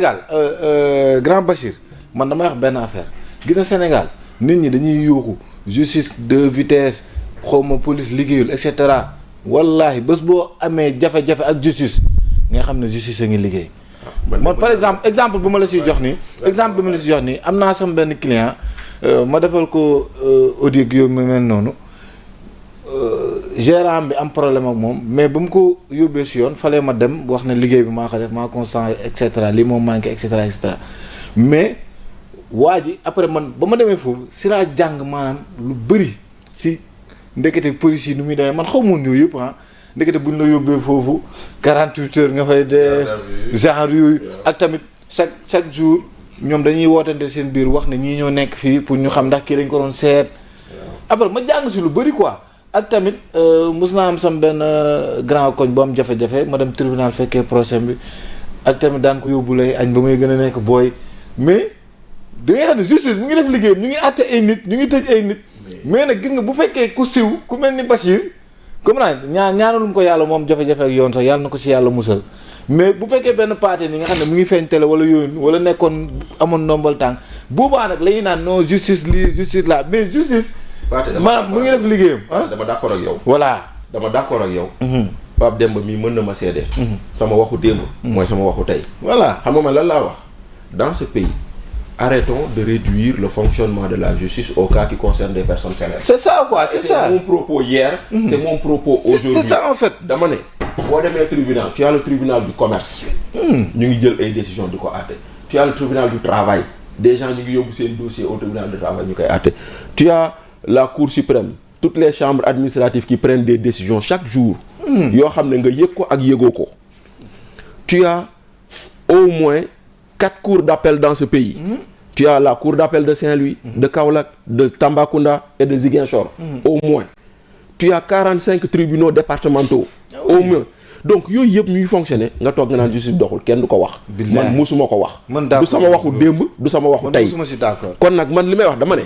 Sénégal Grand Bachir man damay wax benn affaire gis na Sénégal nit ñi dañuy yuuxu justice de vitesse xawma police liggéeyul et cetera wallahi bés boo amee jafe-jafe ak justice nga xam ne justice a ngi liggéey. man par exemple bu ma la siy jox nii. exemple bi ma la siy jox nii am naa sama benn client ma defal ko audit yooyu mu mel noonu gérant bi am problème ak moom mais ba mu ko yóbbee si yoon fallait ma dem wax ne liggéey bi maa ko def maa constant et cetera lii moom manqué et cetera mais waa ji après man ba ma demee foofu si laa jàng maanaam lu bëri si ndekete police yi nu muy demee man xaw ma woon yooyu yëpp ah. ndekete bu ñu la yóbbee foofu 48 heures nga fay dee genre yooyu ak tamit chaque jour ñoom dañuy wootante seen biir wax ne ñii ñoo nekk fii pour ñu xam ndax kii dañ ko doon seet après ma jàng si lu bëri quoi ak tamit mos naa am sam benn grand koñ bu am jafe-jafe ma dem tribunal fekkee procès bi ak tamit daan ko yóbbu lay añ ba muy gën a nekk booy mais da ngay xam ne justice mu ngi def liggéeyam ñu ngi àtte ay nit ñu ngi tëj ay nit mais nag gis nga bu fekkee ku siw ku mel ni Bachir comme naa ñaanalum ko yàlla moom jafe-jafe ak yoon sax yàlla na ko ci yàlla musal mais bu fekkee benn paate ni nga xam ne mu ngi feeñ télé wala yooyu wala nekkoon amoon ndombal tànk boobaa nag la ñuy naan non justice lii justice là mais justice maanaam mu ngi def liggéeyam dama d'accord ak yow voilà dama d'accord ak yow Pape Demba mii mën na ma seede sama waxu démb mooy sama waxu tey voilà xam nga ma lan laa wax dans ce pays arrêtons de réduire le fonctionnement de la justice au cas qui concerne des personnes célèbres. C'est ça quoi, c'est ça. C'est mon propos hier, c'est mon propos aujourd'hui. C'est ça en fait. dama ne boo demee tribunal tu as le tribunal du commerce. ñu ngi jël ay décisions di ko àtte. tu as le tribunal du travail. des gens ñu ngi yóbbu seen dossier au tribunal du travail ñu koy àtte. tu as la cour suprême. toutes les chambres administratives qui prennent des décisions chaque jour. yoo xam ne nga yëg ko ak yëgoo ko. tu as au moins 4 cours d'appel dans ce pays. Tu as la cour d'appel de Saint-Louis, de Kaolack, de Tambacounda et de Ziguinchor, au moins. Tu as 45 tribunaux départementaux, au moins. Donc yooyu yëpp ñuy fonctionner nga toog nga naan justice doxul kenn du ko wax. man musuma ko wax. du sama waxu démb du sama waxu tey. musuma si d'accord. kon nag man li may wax dama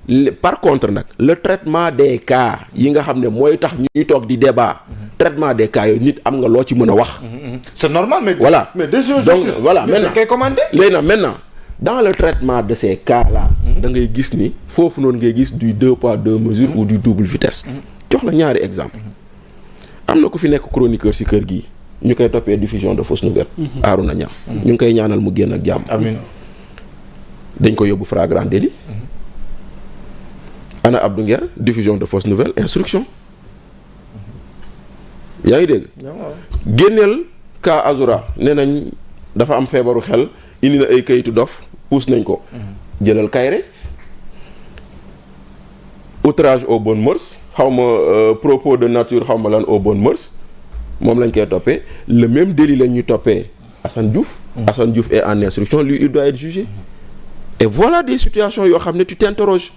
ne par contre nag le traitement des cas yi nga xam ne mooy tax ñuy toog di débat. traitement des cas yooyu nit am nga loo ci mën a wax. c'est normal mais. voilà mais décision donc justice. voilà maintenant kay commandé. léegi nag maintenant. dans le traitement de ces cas-là da ngay gis ni foofu noonu ngay gis du 2 poids 2 mesures ou du double vitesse jox la ñaari exemple am na ku fi nekk chroniqueur ci kër gi ñu koy toppee diffusion de fausses nouvelles Arouna Niang ñu ngi koy ñaanal mu génn ak jàmm amiin dañ ko yóbbu flagrant délit ana Abdou Nguer diffusion de fausses nouvelles instruction yaa ngi dégg génneel cas Azoura nee nañ dafa am feebaru xel indi na ay kayitu dof puus nañ ko jëlal Kayre outrage aux bonnes mœurs xaw ma propos de nature xaw ma lan aux bonnes mœurs moom lañ koy toppee le même délit lañ ñuy toppee Assane Diouf Assane Diouf est en instruction lui il doit être jugé et voilà des situations yoo xam ne tu t'interroges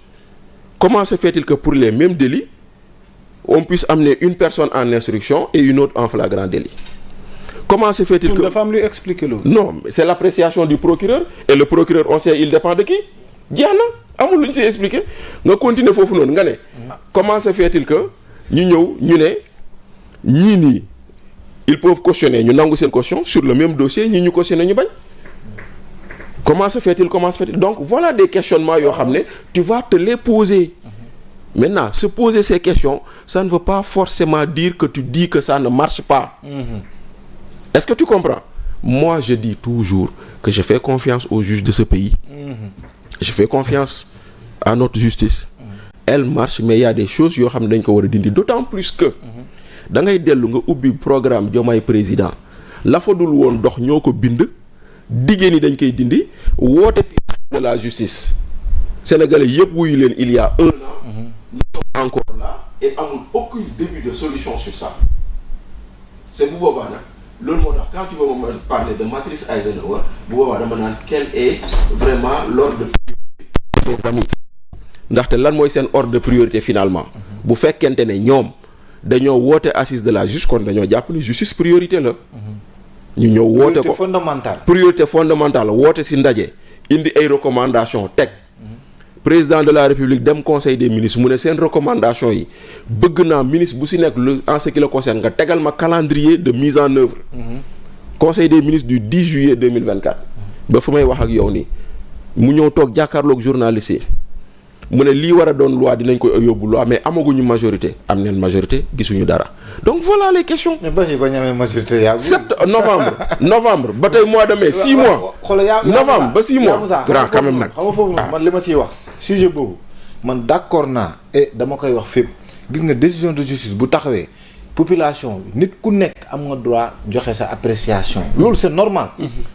comment se fait-il que pour les mêmes délits on puisse amener une personne en instruction et une autre en flagrant délit. Comment se fait-il que dafa am luy expliquer loolu. non c'est l'appréciation du procureur et le procureur on sait il dépend de qui jeex na amul lu ñu siy expliquer nga continuer foofu noonu nga ne comment se fait-il que ñu ñëw ñu ne ñii nii ils peuvent cautionner ñu nangu seen caution sur le même dossier ñii ñu cautionner ñu bañ comment se fait-il donc voilà des questionnements yoo xam ne tu vas te les poser maintenant se poser ces questions ça ne veut pas forcément dire que tu dis que ça ne marche pas. Est-ce que tu comprends? Moi, je dis toujours que je fais confiance aux juges de ce pays. Je fais confiance à notre justice. Elle marche, mais il y a des choses yoo xam ne dañ ko war a dindi d'autant plus que da ngay dellu nga ubbi programme Diomaye président la fa dul woon dox ñoo ko bind diggée ni dañ koy dindi woote fi de la justice sénégalais yëpp wuyu leen il y a 1 an. Nous sommes encore là et amul aucun début de solution sur ça. C'est bu boobaa nag. loolu moo tax quand tu veux me parler de matrice Eisenhower bu boobaa dama naan quel est vraiment l'ordre de priorité mes amis ndaxte lan mooy seen ordre de priorité finalement bu fekkente ne ñoom dañoo woote assise de la justice kon dañoo jàpp ni justice priorité la ñu ñëw woote ko priorité fondamentale woote ci ndaje indi ay recommandations teg président de la république dem conseil des ministres mu ne seen recommandation yi bëgg naa ministre bu si nekk lu en ce qui le concerne nga tegal ma calendrier de mise en œuvre conseil des ministres du 10 juillet 2024 ba fu may wax ak yow nii mu ñëw toog jàkkaarloog journaliste yi mu ne lii war a doon loi dinañ ko yóbbu loi mais amaguñu majorité am neen majorité gisuñu dara donc voilà les questions. mais Bachir ba ñu amee majorité yaa. novembre ba tey mois de mai 6 mois. novembre ba 6 mois. grand quand même nag. xam nga foofu man li ma siy wax sujet boobu man d'accord naa et dama koy wax fépp gis nga décision de justice bu taxawee population bi nit ku nekk am nga droit joxe sa appréciation. loolu c'est normal.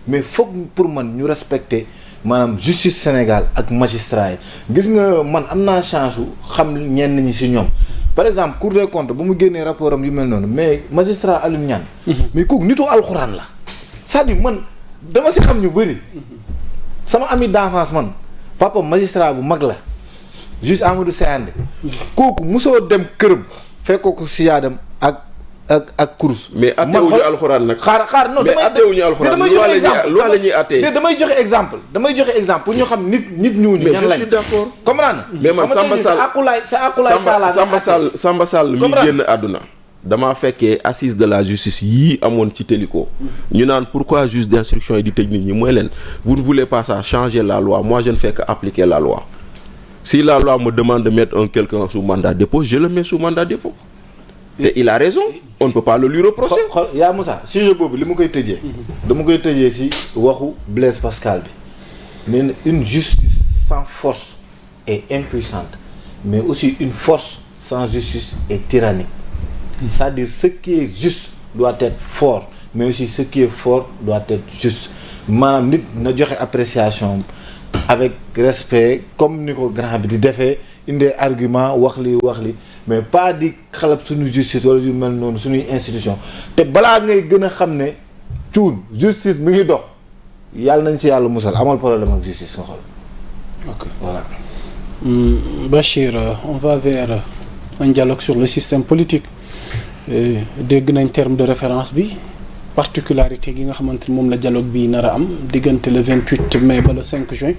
mais foog pour man ñu respecter. maanaam justice Sénégal ak magistrat yi gis nga man am naa chance xam ñenn ñi ci ñoom par exemple Cour des comptes ba mu génnee rapport am yu mel noonu mais magistrat Alioune Niane mais kooku nitu alxuraan la c'est-à-dire man dama ci xam ñu bëri sama ami d'enfance man papa magistrat bu mag la juge Amadou Seyande kooku mosoo dem këram fekkoo ko ci yaadam ak course. mais attewuñu alxuraan nag. xaar non mais attewuñu alxuraan damay joxe exemple loi la ñuy attee. damay joxe exemple pour ñu xam nit ñooñu. mais ñan je lañ suis d'accord. comprendre mais man Samba Sall mi génn àdduna. damaa fekkee assise de la justice yii amoon ci Télico. ñu naan pourquoi juge d'instruction yi di tëj nit ñi mooy leen vous ne voulez pas ça changer la loi moi je ne fais que appliquer la loi si la loi me demande de mettre quelqu'un sous mandat de dépôt je le mets sous mandat de dépôt. et il a raison on ne peut pas le lui reprocher. xool yaa Moussa sujet boobu li ma koy tëjee. dama koy tëjee ci waxu Blaise Pascal bi nee na une justice sans force est impuissante mais aussi une force sans justice est tyrannique. C'est-à-dire ce qui est juste doit être fort mais aussi ce qui est fort doit être juste maanaam nit na joxe appréciation avec respect comme ni ko grand bi di defee indee argument wax li mais pas di xalab suñu justice wala yu mel noonu suñuy institution te balaa ngay gën a xam ne cuun justice mi ngi dox yàlla nañ ci yàlla musal amal problème ak justice nga xool. ok voilà. Bachir on va vers un dialogue sur le système politique dégg nañ terme de référence bi particularité gi nga xamante ni moom la dialogue bi nar a am diggante le 28 mai ba le 5 juin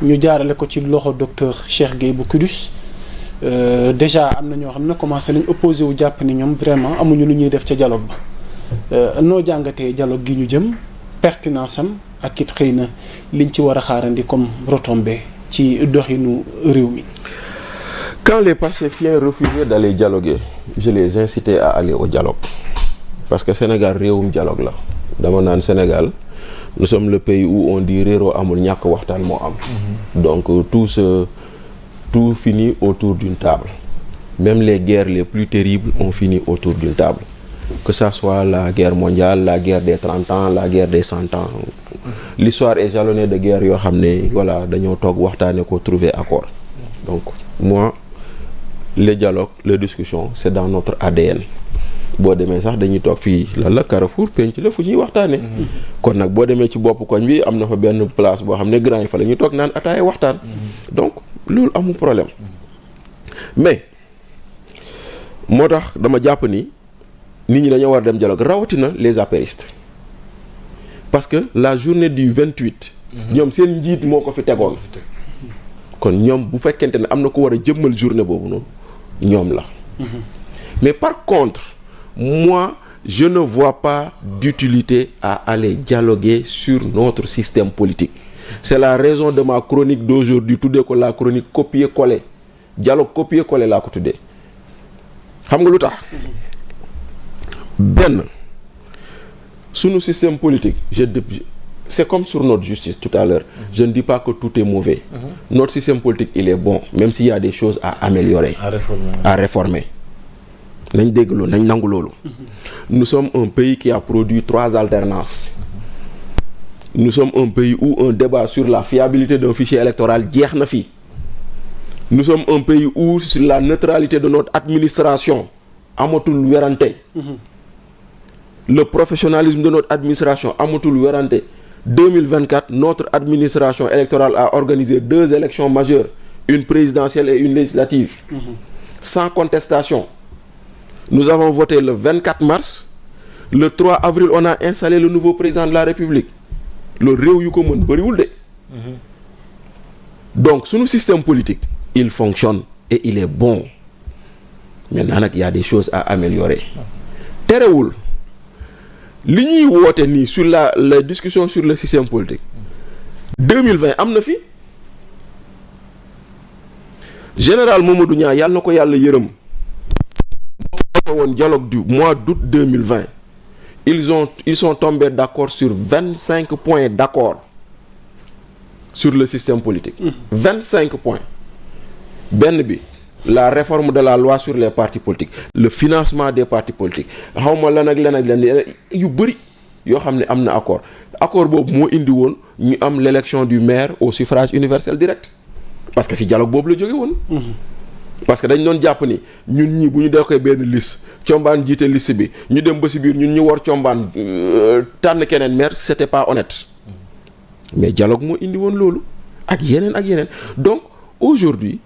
ñu jaarale ko ci loxo docteur Cheikh Gueye bu CUDIS. Déjà am na ñoo xam ne commencé nañ opposé wu jàpp ni ñoom vraiment amuñu lu ñuy def ca dialogue ba noo jàngatee dialogue gi ñu jëm pertinence am ak it xëy na liñ ci war a xaarandi comme retombée ci doxinu réew mi. Quand les pacifiens refusaient d'aller dialoguer je les incitais à aller au dialogue parce que Sénégal réewum dialogue la dama naan Sénégal nous sommes le pays où on dit réeroo amul ñàkk waxtaan moo am. Donc tout finit autour d'une table. Même les guerres les plus terribles ont fini autour d'une table. Que ça soit la guerre mondiale, la guerre des 30 ans, la guerre des 100 ans. L'histoire est jalonnée de guerres yoo xam ne voilà dañoo toog waxtaane ko trouver accord. Donc moi les dialogues les discussions c'est dans notre ADN. boo demee sax dañuy toog fii lan la Carrefour penc la fu ñuy waxtaane kon nag boo demee ci bopp koñ bi am na fa benn place boo xam ne grand yi fa la ñuy toog naan ataaya waxtaan. Donc loolu amul problème mais moo tax dama jàpp ni nit ñi dañoo war dem dialogue rawatina les apéristes parce que la journée du 28. ñoom seen njiit moo ko fi tegoon. kon ñoom bu fekkente ne am na ko war a jëmmal journée boobu noonu ñoom la. mais par contre moi je ne vois pas d'utilité à aller dialoguer sur notre système politique. C'est la raison de ma chronique d'aujourd'hui tuddee ko la chronique copier-coller dialogue copier-coller laa ko tuddee xam nga lu tax benn sunu système politique c'est comme sur notre justice tout à l'heure je ne dis pas que tout est mauvais. Notre système politique il est bon même s'il y a des choses à améliorer. À réformer nañ dégg loolu nañ nangu loolu. Nous sommes un pays qui a produit 3 alternances. Nous sommes un pays où un débat sur la fiabilité d'un fichier électoral jeex na fi. Nous sommes un pays où sur la neutralité de notre administration amatul werante. Le professionnalisme de notre administration amatul werante. 2024 notre administration électorale a organisé 2 élections majeures, une présidentielle et une législative. Sans contestation. Nous avons voté le 24 mars. Le 3 avril on a installé le nouveau président de la République. loolu réew yu ko mën bëriwul de. Donc sunu système politique il fonctionne et il est bon maintenant nag y a des choses à améliorer. Terewul li ñuy woote nii sur la discussion sur le système politique 2020 am na fi général Mamadou Niang yàlla na ko yàlla yërëm moo woon dialogue du mois d'août 2020 ils sont tombés d'accord sur 25 points d'accord sur le système politique. 25 points. benn bi la réforme de la loi sur les partis politiques le financement des partis politiques xawma lan ak lan yu bëri yoo xam ne am na accord boobu moo indi woon ñu am l'élection du maire au suffrage universel direct parce que si dialogue boobu la jóge woon. parce que dañ doon jàpp ni ñun ñi bu ñu defee benn liste combaan jiite liste bi ñu dem ba si biir ñun ñu war combaan tànn keneen maire c'était pas honnête mais dialogue moo indi woon loolu ak yeneen donc aujourd'hui